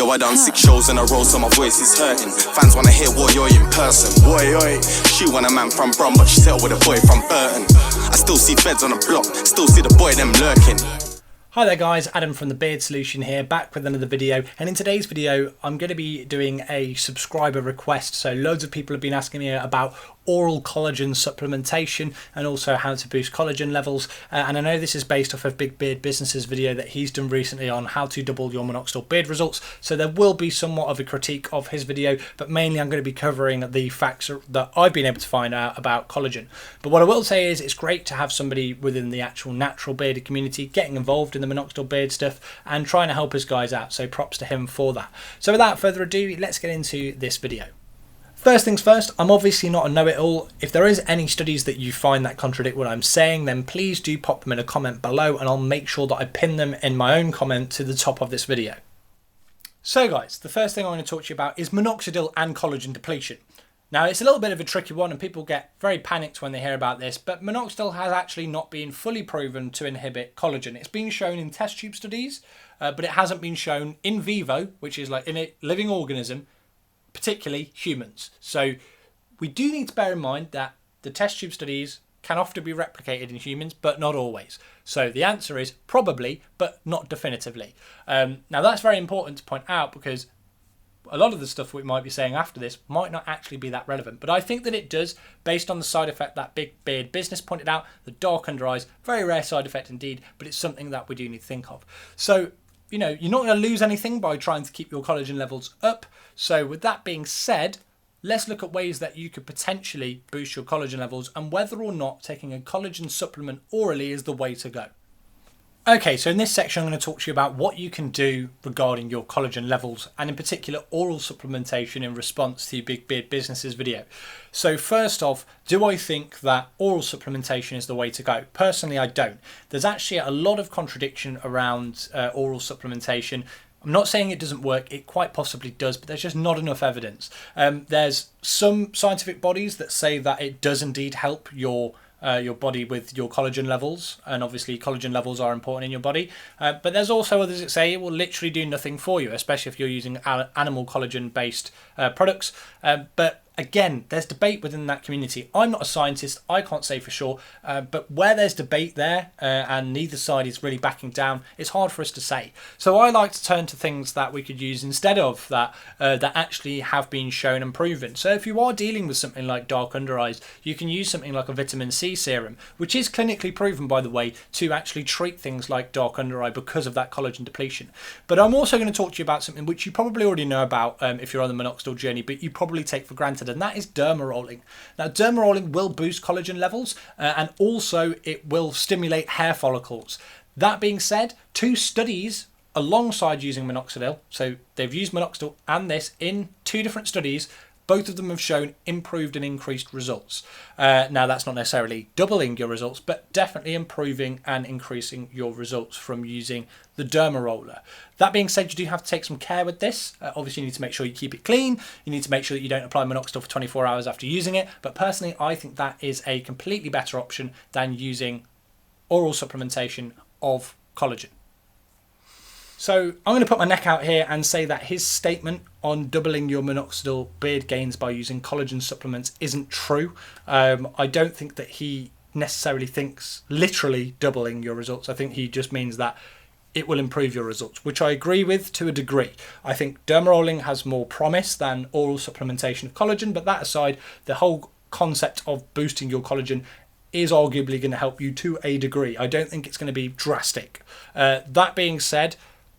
Yo, I done 6 shows in a row, so my voice is hurting. Fans wanna hear what you're in person. Boy, oi. She want a man from Brum, but she settled with a boy from Burton. I still see feds on the block, still see the boy them lurking. Hi there guys, Adam from the Beard Solution here, back with another video, and in today's video I'm going to be doing a subscriber request. So loads of people have been asking me about oral collagen supplementation and also how to boost collagen levels, and I know this is based off of Big Beard Business's video that he's done recently on how to double your Minoxidil beard results, so there will be somewhat of a critique of his video, but mainly I'm going to be covering the facts that I've been able to find out about collagen. But what I will say is it's great to have somebody within the actual natural bearded community getting involved in the Minoxidil beard stuff and trying to help us guys out, so props to him for that. So without further ado, let's get into this video. First things first, I'm obviously not a know-it-all. If there is any studies that you find that contradict what I'm saying, then please do pop them in a comment below and I'll make sure that I pin them in my own comment to the top of this video. So guys, the first thing I want to talk to you about is minoxidil and collagen depletion. Now it's a little bit of a tricky one and people get very panicked when they hear about this, but minoxidil has actually not been fully proven to inhibit collagen. It's been shown in test tube studies, but it hasn't been shown in vivo, which is like in a living organism, particularly humans. So we do need to bear in mind that the test tube studies can often be replicated in humans, but not always. So the answer is probably, but not definitively. Now that's very important to point out because a lot of the stuff we might be saying after this might not actually be that relevant, but I think that it does, based on the side effect that Big Beard Business pointed out, the dark under eyes, very rare side effect indeed, but it's something that we do need to think of. So, you know, you're not going to lose anything by trying to keep your collagen levels up. So with that being said, let's look at ways that you could potentially boost your collagen levels and whether or not taking a collagen supplement orally is the way to go. Okay, so in this section I'm going to talk to you about what you can do regarding your collagen levels and in particular oral supplementation in response to Big Beard Business's video. So first off, do I think that oral supplementation is the way to go? Personally, I don't. There's actually a lot of contradiction around oral supplementation. I'm not saying it doesn't work, it quite possibly does, but there's just not enough evidence. There's some scientific bodies that say that it does indeed help your body with your collagen levels, and obviously collagen levels are important in your body, but there's also others that say it will literally do nothing for you, especially if you're using animal collagen based products, but again, there's debate within that community. I'm not a scientist, I can't say for sure, but where there's debate there and neither side is really backing down, it's hard for us to say. So I like to turn to things that we could use instead of that, that actually have been shown and proven. So if you are dealing with something like dark under eyes, you can use something like a vitamin C serum, which is clinically proven, by the way, to actually treat things like dark under eye because of that collagen depletion. But I'm also going to talk to you about something which you probably already know about if you're on the minoxidil journey, but you probably take for granted, and that is dermarolling. Now dermarolling will boost collagen levels and also it will stimulate hair follicles. That being said, 2 studies alongside using minoxidil, so they've used minoxidil and this in 2 different studies, both of them have shown improved and increased results. Now that's not necessarily doubling your results, but definitely improving and increasing your results from using the dermaroller. That being said, you do have to take some care with this. Obviously you need to make sure you keep it clean. You need to make sure that you don't apply minoxidil for 24 hours after using it. But personally, I think that is a completely better option than using oral supplementation of collagen. So I'm going to put my neck out here and say that his statement on doubling your minoxidil beard gains by using collagen supplements isn't true. I don't think that he necessarily thinks literally doubling your results. I think he just means that it will improve your results, which I agree with to a degree. I think dermarolling has more promise than oral supplementation of collagen, but that aside, the whole concept of boosting your collagen is arguably going to help you to a degree. I don't think it's going to be drastic. That being said,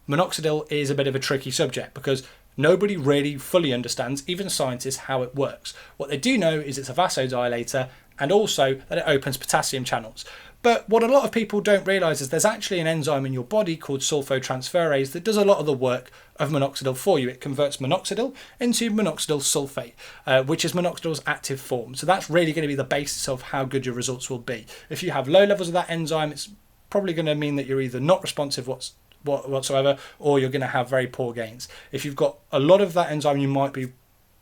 minoxidil is a bit of a tricky subject because nobody really fully understands, even scientists, how it works. What they do know is it's a vasodilator and also that it opens potassium channels. But what a lot of people don't realise is there's actually an enzyme in your body called sulfotransferase that does a lot of the work of minoxidil for you. It converts minoxidil into minoxidil sulfate, which is minoxidil's active form. So that's really going to be the basis of how good your results will be. If you have low levels of that enzyme, it's probably going to mean that you're either not responsive whatsoever, or you're going to have very poor gains. If you've got a lot of that enzyme, you might be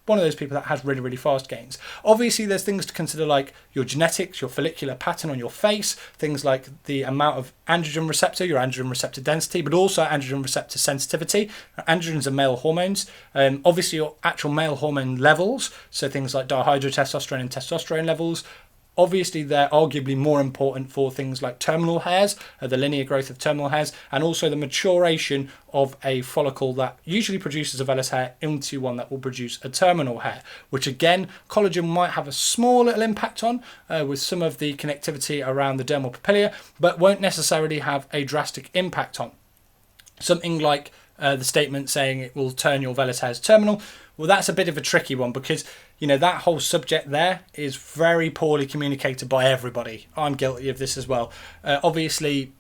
one of those people that has really, really fast gains. Obviously, there's things to consider like your genetics, your follicular pattern on your face, things like the amount of androgen receptor, your androgen receptor density, but also androgen receptor sensitivity. Androgens are male hormones. Obviously, your actual male hormone levels, so things like dihydrotestosterone and testosterone levels. Obviously, they're arguably more important for things like terminal hairs, the linear growth of terminal hairs, and also the maturation of a follicle that usually produces a vellus hair into one that will produce a terminal hair, which again, collagen might have a small little impact on with some of the connectivity around the dermal papilla, but won't necessarily have a drastic impact on. Something like the statement saying it will turn your vellus hairs terminal. Well, that's a bit of a tricky one because, you know, that whole subject there is very poorly communicated by everybody. I'm guilty of this as well. Obviously,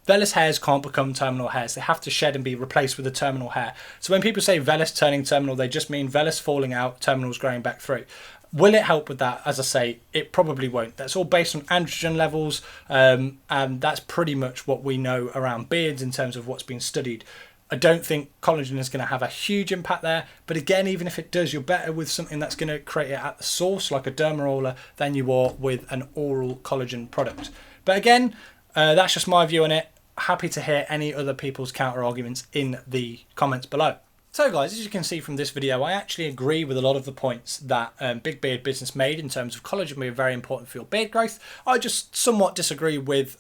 vellus hairs can't become terminal hairs. They have to shed and be replaced with a terminal hair. So when people say vellus turning terminal, they just mean vellus falling out, terminals growing back through. Will it help with that? As I say, it probably won't. That's all based on androgen levels, and that's pretty much what we know around beards in terms of what's been studied. I don't think collagen is going to have a huge impact there, but again, even if it does, you're better with something that's going to create it at the source, like a dermaroller, than you are with an oral collagen product. But again, that's just my view on it. Happy to hear any other people's counter arguments in the comments below. So guys, as you can see from this video, I actually agree with a lot of the points that Big Beard Business made in terms of collagen being very important for your beard growth. I just somewhat disagree with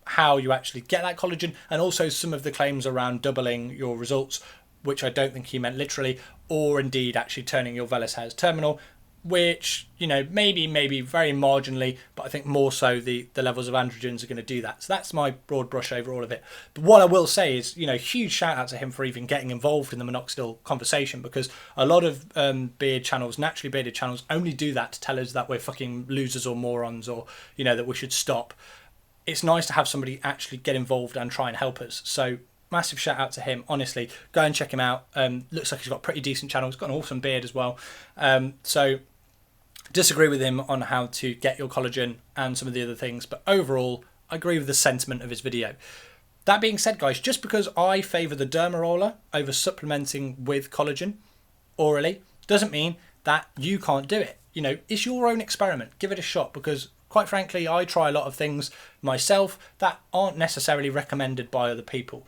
how you actually get that collagen, and also some of the claims around doubling your results, which I don't think he meant literally, or indeed actually turning your vellus hairs terminal, which, you know, maybe very marginally, but I think more so the levels of androgens are going to do that. So that's my broad brush over all of it. But what I will say is, you know, huge shout out to him for even getting involved in the minoxidil conversation, because a lot of beard channels, naturally bearded channels, only do that to tell us that we're fucking losers or morons, or, you know, that we should stop. It's nice to have somebody actually get involved and try and help us. So massive shout out to him. Honestly, go and check him out. Looks like he's got a pretty decent channel. He's got an awesome beard as well. So disagree with him on how to get your collagen and some of the other things, but overall I agree with the sentiment of his video. That being said, guys, just because I favour the dermaroller over supplementing with collagen orally doesn't mean that you can't do it. You know, it's your own experiment. Give it a shot, because quite frankly, I try a lot of things myself that aren't necessarily recommended by other people.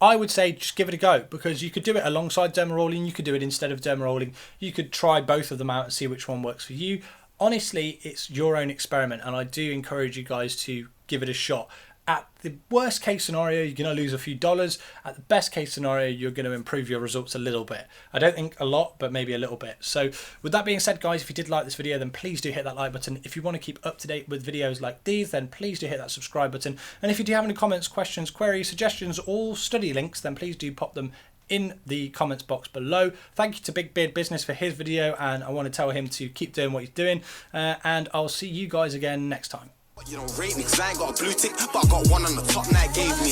I would say just give it a go, because you could do it alongside dermarolling, you could do it instead of dermarolling, you could try both of them out and see which one works for you. Honestly, it's your own experiment, and I do encourage you guys to give it a shot. At the worst case scenario, you're going to lose a few dollars. At the best case scenario, you're going to improve your results a little bit. I don't think a lot, but maybe a little bit. So with that being said, guys, if you did like this video, then please do hit that like button. If you want to keep up to date with videos like these, then please do hit that subscribe button. And if you do have any comments, questions, queries, suggestions, or study links, then please do pop them in the comments box below. Thank you to Big Beard Business for his video, and I want to tell him to keep doing what he's doing, and I'll see you guys again next time. You don't rate me 'cause I ain't got a blue tick, but I got one on the top that gave me.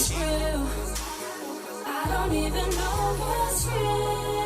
I don't even know what's real.